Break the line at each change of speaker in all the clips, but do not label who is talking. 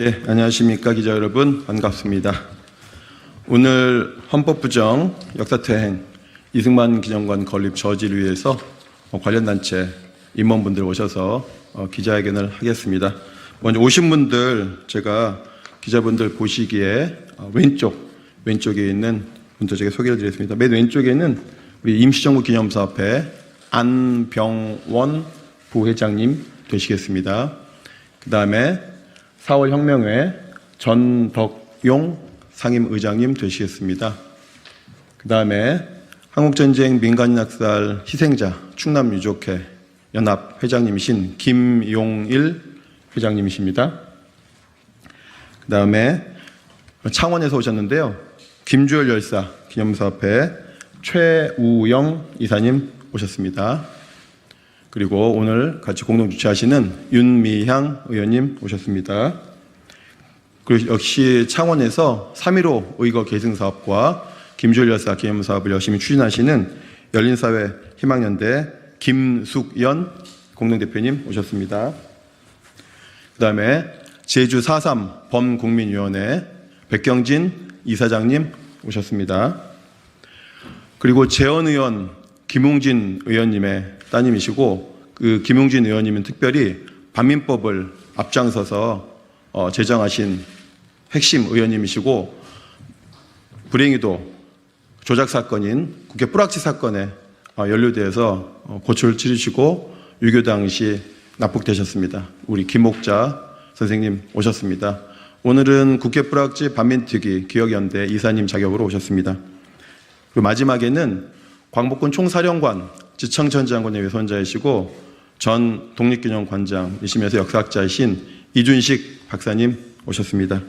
네, 안녕하십니까 기자 여러분, 반갑습니다. 오늘 헌법부정 역사퇴행 이승만 기념관 건립 저지를 위해서 관련 단체 임원분들 오셔서 기자회견을 하겠습니다. 먼저 오신 분들 제가 기자분들 보시기에 왼쪽에 있는 분들 제가 소개를 드리겠습니다. 맨 왼쪽에는 우리 임시정부 기념사업회 안병원 부회장님 되시겠습니다. 그 다음에 4월 혁명회 전덕용 상임의장님 되시겠습니다. 그 다음에 한국전쟁 민간인 학살 희생자 충남유족회 연합 회장님이신 김용일 회장님이십니다. 그 다음에 창원에서 오셨는데요. 김주열 열사 기념사업회 최우영 이사님 오셨습니다. 그리고 오늘 같이 공동 주최하시는 윤미향 의원님 오셨습니다. 그리고 역시 창원에서 3.15 의거 계승사업과 김주열 열사 기념사업을 열심히 추진하시는 열린사회 희망연대 김숙연 공동대표님 오셨습니다. 그 다음에 제주 4.3 범국민위원회 백경진 이사장님 오셨습니다. 그리고 재헌의원 김웅진 의원님의 따님이시고 그 김웅진 의원님은 특별히 반민법을 앞장서서 제정하신 핵심 의원님이시고 불행히도 조작 사건인 국회 뿌락치 사건에 연루돼서 고초를 치르시고 유교 당시 납북되셨습니다. 우리 김옥자 선생님 오셨습니다. 오늘은 국회 뿌락치 반민특위 기억연대 이사님 자격으로 오셨습니다. 그리고 마지막에는 광복군 총사령관 지청전 장군의 외손자이시고 전 독립기념관장이시면서 역사학자이신 이준식 박사님 오셨습니다.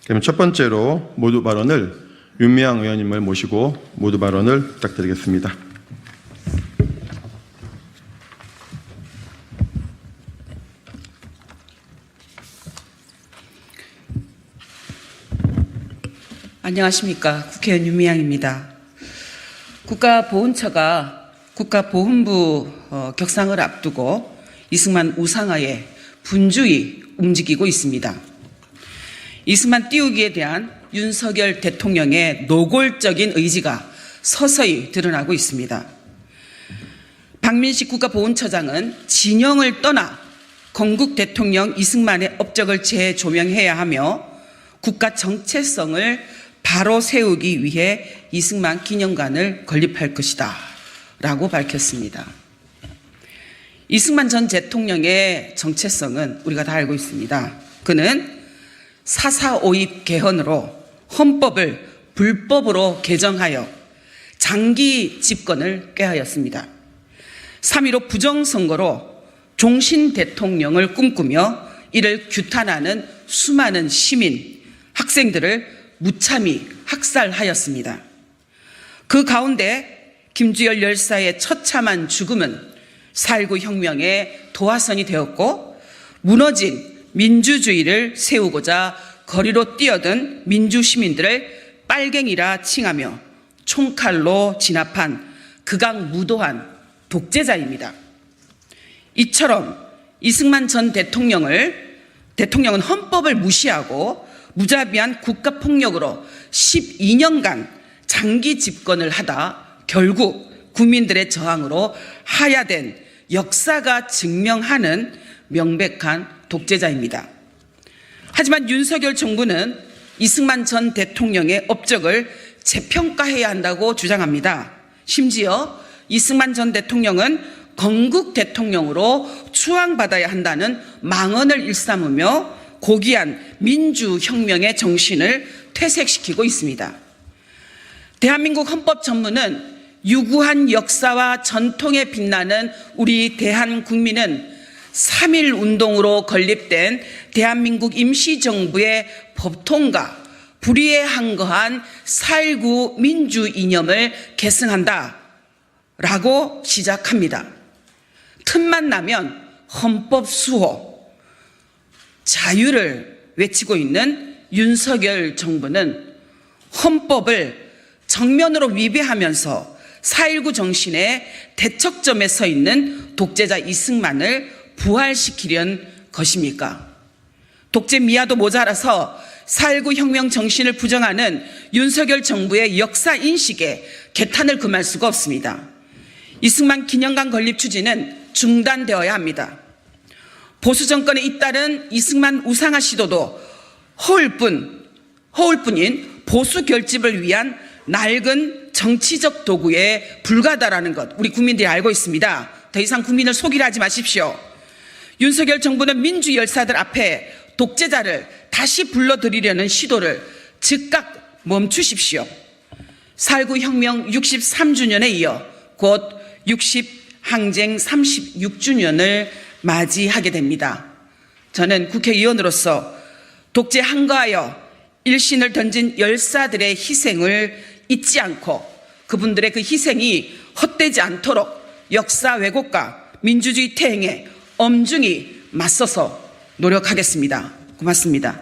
그러면 첫 번째로 모두 발언을 윤미향 의원님을 모시고 모두 발언을 부탁드리겠습니다.
안녕하십니까. 국회의원 윤미향입니다. 국가보훈처가 국가보훈부 격상을 앞두고 이승만 우상화에 분주히 움직이고 있습니다. 이승만 띄우기에 대한 윤석열 대통령의 노골적인 의지가 서서히 드러나고 있습니다. 박민식 국가보훈처장은 진영을 떠나 건국 대통령 이승만의 업적을 재조명해야 하며 국가 정체성을 바로 세우기 위해 이승만 기념관을 건립할 것이다 라고 밝혔습니다. 이승만 전 대통령의 정체성은 우리가 다 알고 있습니다. 그는 4.4 개헌으로 헌법을 불법으로 개정하여 장기 집권을 꾀하였습니다. 3.15 부정선거로 종신 대통령을 꿈꾸며 이를 규탄하는 수많은 시민, 학생들을 무참히 학살하였습니다. 그 가운데 김주열 열사의 처참한 죽음은 4.19 혁명의 도화선이 되었고 무너진 민주주의를 세우고자 거리로 뛰어든 민주시민들을 빨갱이라 칭하며 총칼로 진압한 극악무도한 독재자입니다. 이처럼 이승만 전 대통령은 헌법을 무시하고 무자비한 국가폭력으로 12년간 장기 집권을 하다 결국 국민들의 저항으로 하야된 역사가 증명하는 명백한 독재자입니다. 하지만 윤석열 정부는 이승만 전 대통령의 업적을 재평가해야 한다고 주장합니다. 심지어 이승만 전 대통령은 건국 대통령으로 추앙받아야 한다는 망언을 일삼으며 고귀한 민주혁명의 정신을 퇴색시키고 있습니다. 대한민국 헌법전문은 유구한 역사와 전통에 빛나는 우리 대한국민은 3.1 운동으로 건립된 대한민국 임시정부의 법통과 불의에 항거한 4.19 민주이념을 계승한다 라고 시작합니다. 틈만 나면 헌법 수호, 자유를 외치고 있는 윤석열 정부는 헌법을 정면으로 위배하면서 4.19 정신의 대척점에 서 있는 독재자 이승만을 부활시키려는 것입니까? 독재 미화도 모자라서 4.19 혁명 정신을 부정하는 윤석열 정부의 역사 인식에 개탄을 금할 수가 없습니다. 이승만 기념관 건립 추진은 중단되어야 합니다. 보수 정권에 잇따른 이승만 우상화 시도도 허울뿐인 보수 결집을 위한 낡은 정치적 도구에 불과하다라는 것 우리 국민들이 알고 있습니다. 더 이상 국민을 속이려 하지 마십시오. 윤석열 정부는 민주 열사들 앞에 독재자를 다시 불러들이려는 시도를 즉각 멈추십시오. 4.19 혁명 63주년에 이어 곧 60항쟁 36주년을 맞이하게 됩니다. 저는 국회의원으로서 독재 항거하여 일신을 던진 열사들의 희생을 잊지 않고 그분들의 그 희생이 헛되지 않도록 역사 왜곡과 민주주의 퇴행에 엄중히 맞서서 노력하겠습니다. 고맙습니다.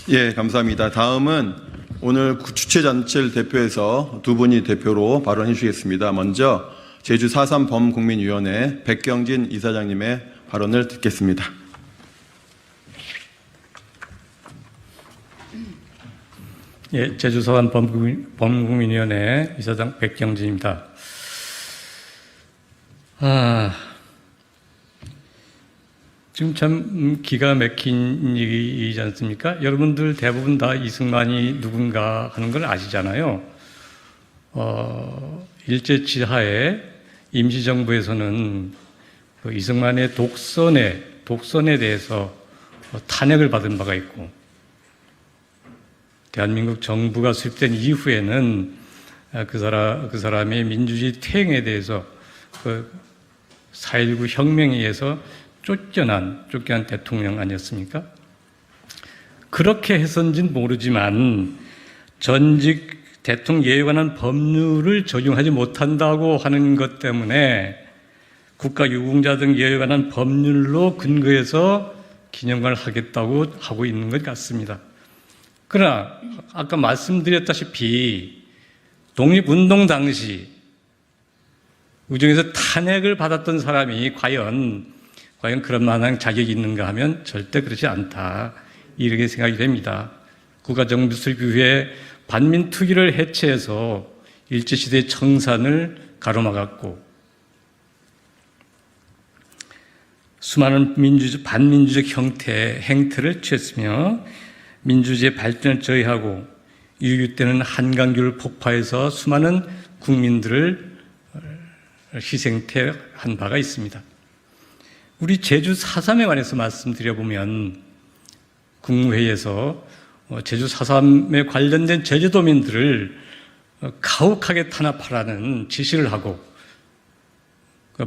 예, 감사합니다. 다음은 오늘 주최단체를 대표해서 두 분이 대표로 발언해 주시겠습니다. 먼저 제주 4.3 범국민위원회 백경진 이사장님의 발언을 듣겠습니다.
예, 제주 4.3 범국민위원회 이사장 백경진입니다. 지금 참 기가 막힌 일이지 않습니까? 여러분들 대부분 다 이승만이 누군가 하는 걸 아시잖아요. 일제치하에 임시정부에서는 그 이승만의 독선에 대해서 탄핵을 받은 바가 있고, 대한민국 정부가 수립된 이후에는 그 사람의 민주주의 퇴행에 대해서 그 4.19 혁명에 의해서 쫓겨난 대통령 아니었습니까? 그렇게 해서인지는 모르지만 전직 대통령 예에 관한 법률을 적용하지 못한다고 하는 것 때문에 국가유공자 등 예에 관한 법률로 근거해서 기념관을 하겠다고 하고 있는 것 같습니다. 그러나 아까 말씀드렸다시피 독립운동 당시 우정에서 탄핵을 받았던 사람이 과연 그런 만한 자격이 있는가 하면 절대 그렇지 않다, 이렇게 생각이 됩니다. 국가정부 수립 이후에 반민특위를 해체해서 일제시대의 청산을 가로막았고 수많은 반민주적 행태를 취했으며 민주주의 발전을 저해하고 유유때는 한강교를 폭파해서 수많은 국민들을 희생태한 바가 있습니다. 우리 제주 4.3에 관해서 말씀드려보면 국무회의에서 제주 4.3에 관련된 제주도민들을 가혹하게 탄압하라는 지시를 하고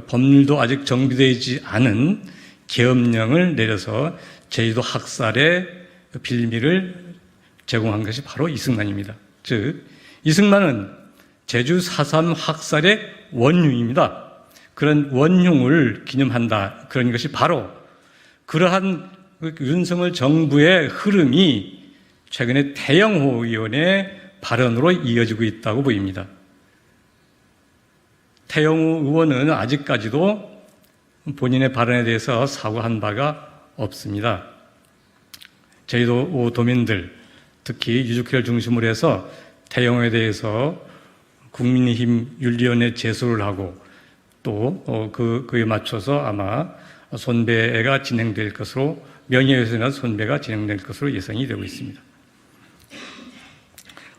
법률도 아직 정비되지 않은 계엄령을 내려서 제주도 학살의 빌미를 제공한 것이 바로 이승만입니다. 즉 이승만은 제주 4.3 학살의 원흉입니다. 그런 원흉을 기념한다, 그런 것이 바로 그러한 윤석열 정부의 흐름이 최근에 태영호 의원의 발언으로 이어지고 있다고 보입니다. 태영호 의원은 아직까지도 본인의 발언에 대해서 사과한 바가 없습니다. 제주도 도민들, 특히 유족회를 중심으로 해서 태영호에 대해서 국민의힘 윤리위원회 제소를 하고 또 그에 맞춰서 아마 손배가 진행될 것으로, 명예훼손이나 손배가 진행될 것으로 예상이 되고 있습니다.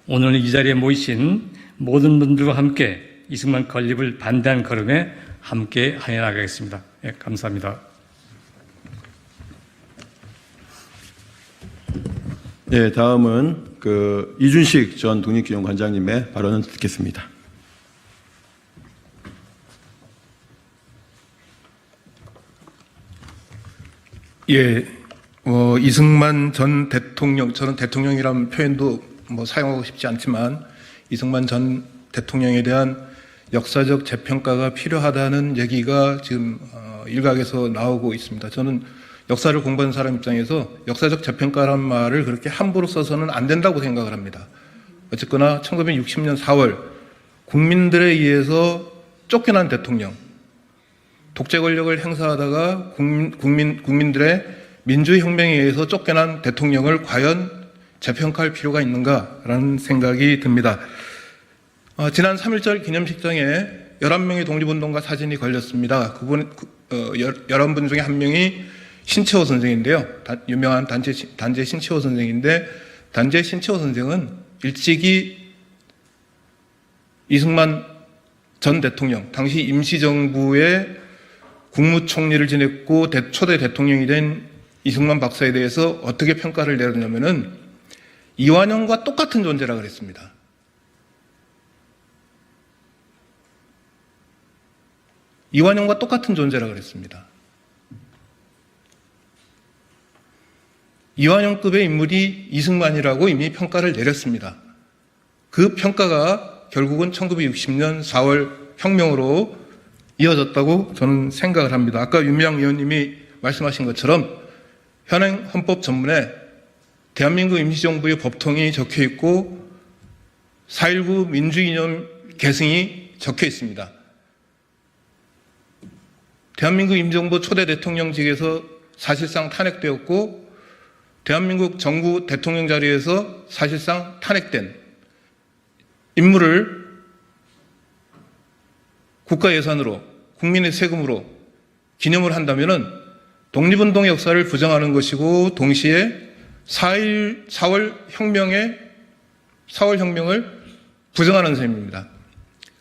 오늘 이 자리에 모이신 모든 분들과 함께 이승만 건립을 반대하는 걸음에 함께 하여 나가겠습니다. 네, 감사합니다.
네, 다음은 이준식 전 독립기념관장님의 발언을 듣겠습니다.
예, 이승만 전 대통령, 저는 대통령이라는 표현도 사용하고 싶지 않지만 이승만 전 대통령에 대한 역사적 재평가가 필요하다는 얘기가 지금 일각에서 나오고 있습니다. 저는 역사를 공부하는 사람 입장에서 역사적 재평가라는 말을 그렇게 함부로 써서는 안 된다고 생각을 합니다. 어쨌거나 1960년 4월 국민들에 의해서 쫓겨난 대통령, 독재 권력을 행사하다가 국민들의 민주혁명에 의해서 쫓겨난 대통령을 과연 재평가할 필요가 있는가라는 생각이 듭니다. 지난 3.1절 기념식장에 11명의 독립운동가 사진이 걸렸습니다. 11분 중에 한 명이 신채호 선생인데요. 유명한 단재 신채호 선생인데, 단재 신채호 선생은 일찍이 이승만 전 대통령, 당시 임시정부의 국무총리를 지냈고 초대 대통령이 된 이승만 박사에 대해서 어떻게 평가를 내렸냐면은 이완용과 똑같은 존재라 그랬습니다. 이완용과 똑같은 존재라 그랬습니다. 이완용급의 인물이 이승만이라고 이미 평가를 내렸습니다. 그 평가가 결국은 1960년 4월 혁명으로 이어졌다고 저는 생각을 합니다. 아까 윤미향 의원님이 말씀하신 것처럼 현행 헌법 전문에 대한민국 임시정부의 법통이 적혀 있고 4.19 민주이념 계승이 적혀 있습니다. 대한민국 임시정부 초대 대통령직에서 사실상 탄핵되었고 대한민국 정부 대통령 자리에서 사실상 탄핵된 인물을 국가 예산으로 국민의 세금으로 기념을 한다면은 독립운동의 역사를 부정하는 것이고 동시에 4월 혁명을 부정하는 셈입니다.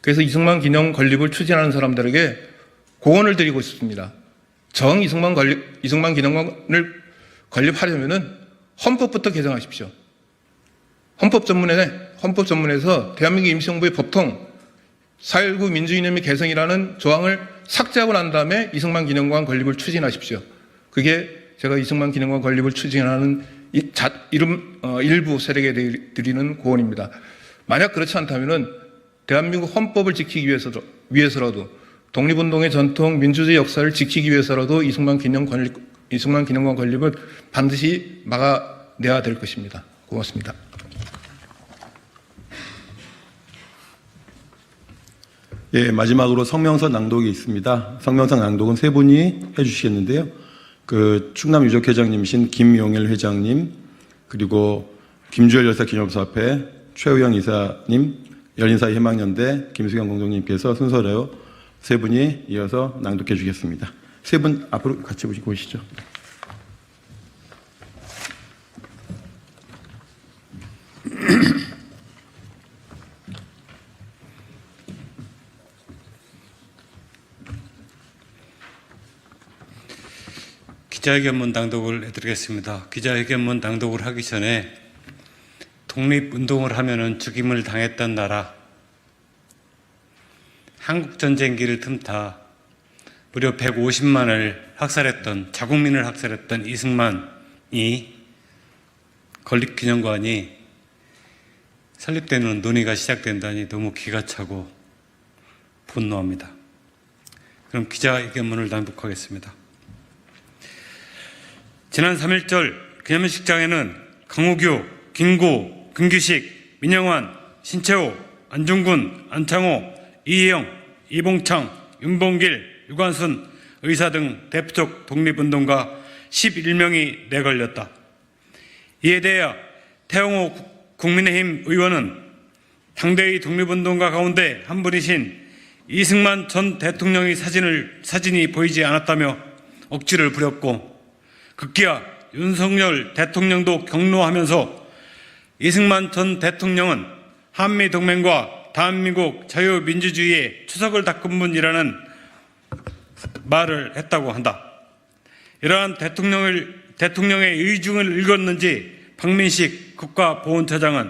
그래서 이승만 기념 건립을 추진하는 사람들에게 고언을 드리고 싶습니다. 이승만 기념관을 건립하려면은 헌법부터 개정하십시오. 헌법 전문에서 대한민국 임시정부의 법통 4.19 민주이념의 개성이라는 조항을 삭제하고 난 다음에 이승만 기념관 건립을 추진하십시오. 그게 제가 이승만 기념관 건립을 추진하는 일부 세력에 드리는 고언입니다. 만약 그렇지 않다면은 대한민국 헌법을 지키기 위해서라도 독립운동의 전통 민주주의 역사를 지키기 위해서라도 이승만 기념관 건립을 반드시 막아내야 될 것입니다. 고맙습니다.
예, 마지막으로 성명서 낭독이 있습니다. 성명서 낭독은 세 분이 해주시겠는데요. 충남 유족회장님이신 김용일 회장님, 그리고 김주열 여사 기념사업회 최우영 이사님, 열린사회 희망연대 김수경 공동님께서 순서대로 세 분이 이어서 낭독해 주겠습니다. 세 분 앞으로 같이 오시죠.
기자회견문 낭독을 해드리겠습니다. 기자회견문 낭독을 하기 전에 독립운동을 하면은 죽임을 당했던 나라, 한국전쟁기를 틈타 무려 150만을 학살했던, 자국민을 학살했던 이승만이 건립기념관이 설립되는 논의가 시작된다니 너무 기가 차고 분노합니다. 그럼 기자회견문을 낭독하겠습니다. 지난 3.1절 기념식장에는 강우규, 김구, 금규식, 민영환, 신채호, 안중근, 안창호, 이희영, 이봉창, 윤봉길, 유관순 의사 등 대표적 독립운동가 11명이 내걸렸다. 이에 대해 태영호 국민의힘 의원은 당대의 독립운동가 가운데 한 분이신 이승만 전 대통령의 사진이 보이지 않았다며 억지를 부렸고, 급기야 윤석열 대통령도 격노하면서 이승만 전 대통령은 한미동맹과 대한민국 자유민주주의의 추석을 닦은 분이라는 말을 했다고 한다. 이러한 대통령의 의중을 읽었는지 박민식 국가보훈처장은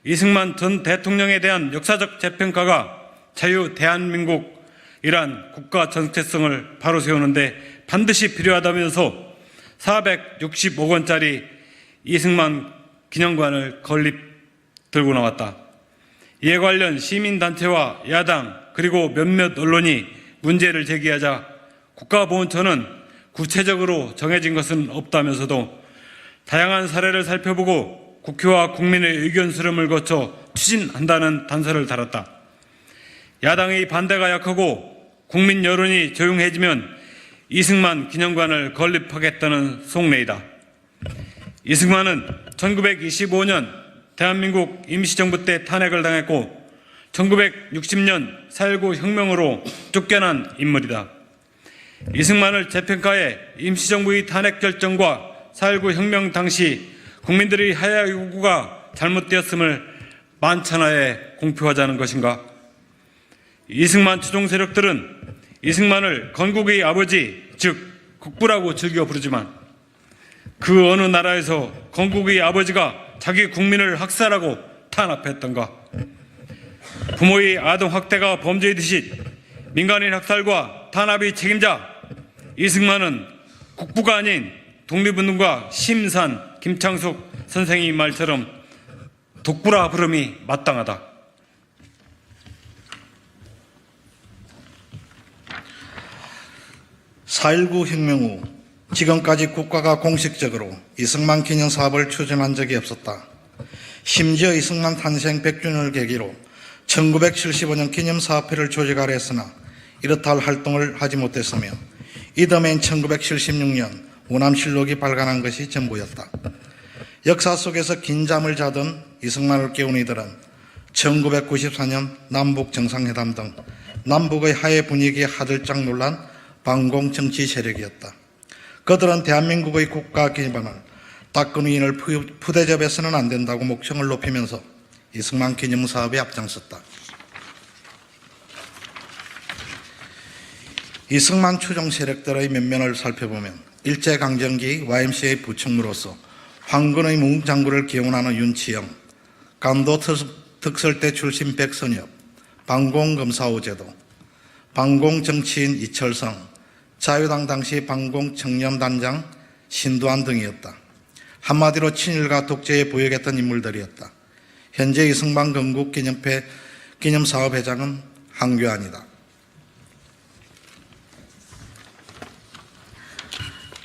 이승만 전 대통령에 대한 역사적 재평가가 자유 대한민국이란 국가 정체성을 바로 세우는데 반드시 필요하다면서 460억 원짜리 이승만 기념관을 들고 나왔다. 이에 관련 시민단체와 야당 그리고 몇몇 언론이 문제를 제기하자 국가보훈처는 구체적으로 정해진 것은 없다면서도 다양한 사례를 살펴보고 국회와 국민의 의견 수렴을 거쳐 추진한다는 단서를 달았다. 야당의 반대가 약하고 국민 여론이 조용해지면 이승만 기념관을 건립하겠다는 속내이다. 이승만은 1925년 대한민국 임시정부 때 탄핵을 당했고 1960년 4.19 혁명으로 쫓겨난 인물이다. 이승만을 재평가해 임시정부의 탄핵 결정과 4.19 혁명 당시 국민들의 하야 요구가 잘못되었음을 만천하에 공표하자는 것인가? 이승만 추종 세력들은 이승만을 건국의 아버지, 즉 국부라고 즐겨 부르지만 그 어느 나라에서 건국의 아버지가 자기 국민을 학살하고 탄압했던가? 부모의 아동 학대가 범죄이듯이 민간인 학살과 탄압의 책임자 이승만은 국부가 아닌 독립운동가 심산 김창숙 선생의 말처럼 독부라 부름이 마땅하다.
(4.19) 혁명 후 지금까지 국가가 공식적으로 이승만 기념 사업을 추진한 적이 없었다. 심지어 이승만 탄생 100주년을 계기로 1975년 기념사업회를 조직하려 했으나 이렇다 할 활동을 하지 못했으며 이듬해인 1976년 우남실록이 발간한 것이 전부였다. 역사 속에서 긴 잠을 자던 이승만을 깨운 이들은 1994년 남북 정상회담 등 남북의 하해 분위기에 하들짝 놀란 반공 정치 세력이었다. 그들은 대한민국의 국가 기반을 닦은 위인을 푸대접해서는 안 된다고 목청을 높이면서 이승만 기념 사업에 앞장섰다. 이승만 추종 세력들의 면면을 살펴보면 일제강점기 YMCA 부총무로서 황군의 무장구를 기원하는 윤치영, 간도 특설대 출신 백선엽, 반공검사 오제도, 반공정치인 이철성, 자유당 당시 반공청년단장 신두환 등이었다. 한마디로 친일과 독재에 부역했던 인물들이었다. 현재 이승만 건국 기념사업회장은 한교안이다.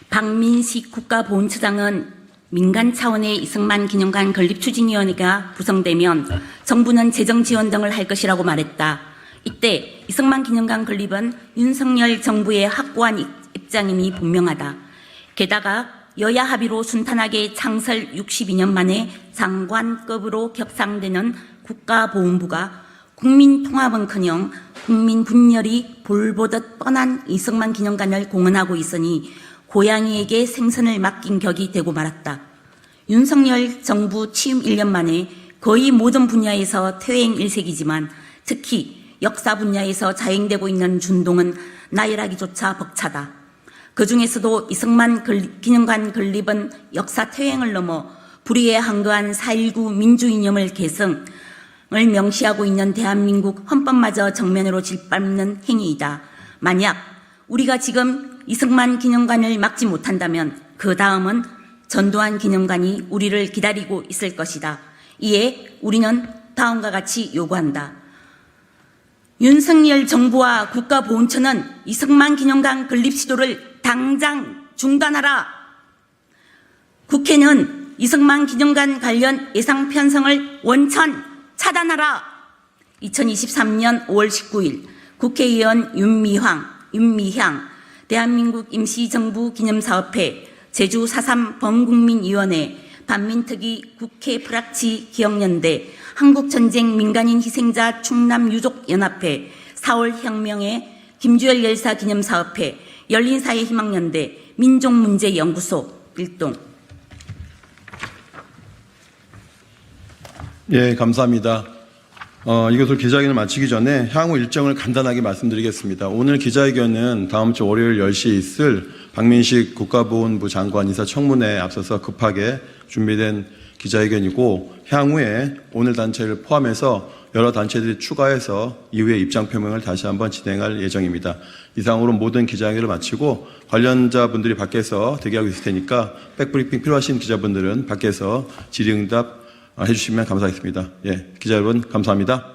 박민식 국가보훈처장은 민간 차원의 이승만 기념관 건립추진위원회가 구성되면 정부는 재정 지원 등을 할 것이라고 말했다. 이때 이승만 기념관 건립은 윤석열 정부의 확고한 입장임이 분명하다. 게다가 여야 합의로 순탄하게 창설 62년 만에 장관급으로 격상되는 국가보훈부가 국민통합은커녕 국민 분열이 볼보듯 뻔한 이승만 기념관을 공헌하고 있으니 고양이에게 생선을 맡긴 격이 되고 말았다. 윤석열 정부 취임 1년 만에 거의 모든 분야에서 퇴행 일색이지만 특히 역사 분야에서 자행되고 있는 준동은 나열하기조차 벅차다. 그중에서도 이승만 기념관 건립은 역사 퇴행을 넘어 불의에 한거한 4.19 민주이념을 계승을 명시하고 있는 대한민국 헌법마저 정면으로 짓밟는 행위이다. 만약 우리가 지금 이승만 기념관을 막지 못한다면 그 다음은 전두환 기념관이 우리를 기다리고 있을 것이다. 이에 우리는 다음과 같이 요구한다. 윤석열 정부와 국가보훈처는 이승만 기념관 건립 시도를 당장 중단하라. 국회는 이승만 기념관 관련 예산 편성을 원천 차단하라. 2023년 5월 19일 국회의원 윤미향 대한민국 임시정부 기념사업회 제주 4.3 범국민위원회 반민특위 국회 프락치 기억연대 한국전쟁 민간인 희생자 충남유족연합회 4월 혁명회 김주열 열사 기념사업회 열린사회희망연대 민족문제연구소 일동.
예, 감사합니다. 이것을 기자회견을 마치기 전에 향후 일정을 간단하게 말씀드리겠습니다. 오늘 기자회견은 다음 주 월요일 10시에 있을 박민식 국가보훈부 장관 인사청문회에 앞서서 급하게 준비된 기자회견이고 향후에 오늘 단체를 포함해서 여러 단체들이 추가해서 이후에 입장 표명을 다시 한번 진행할 예정입니다. 이상으로 모든 기자회견을 마치고 관련자분들이 밖에서 대기하고 있을 테니까 백브리핑 필요하신 기자분들은 밖에서 질의응답 해주시면 감사하겠습니다. 예, 기자 여러분 감사합니다.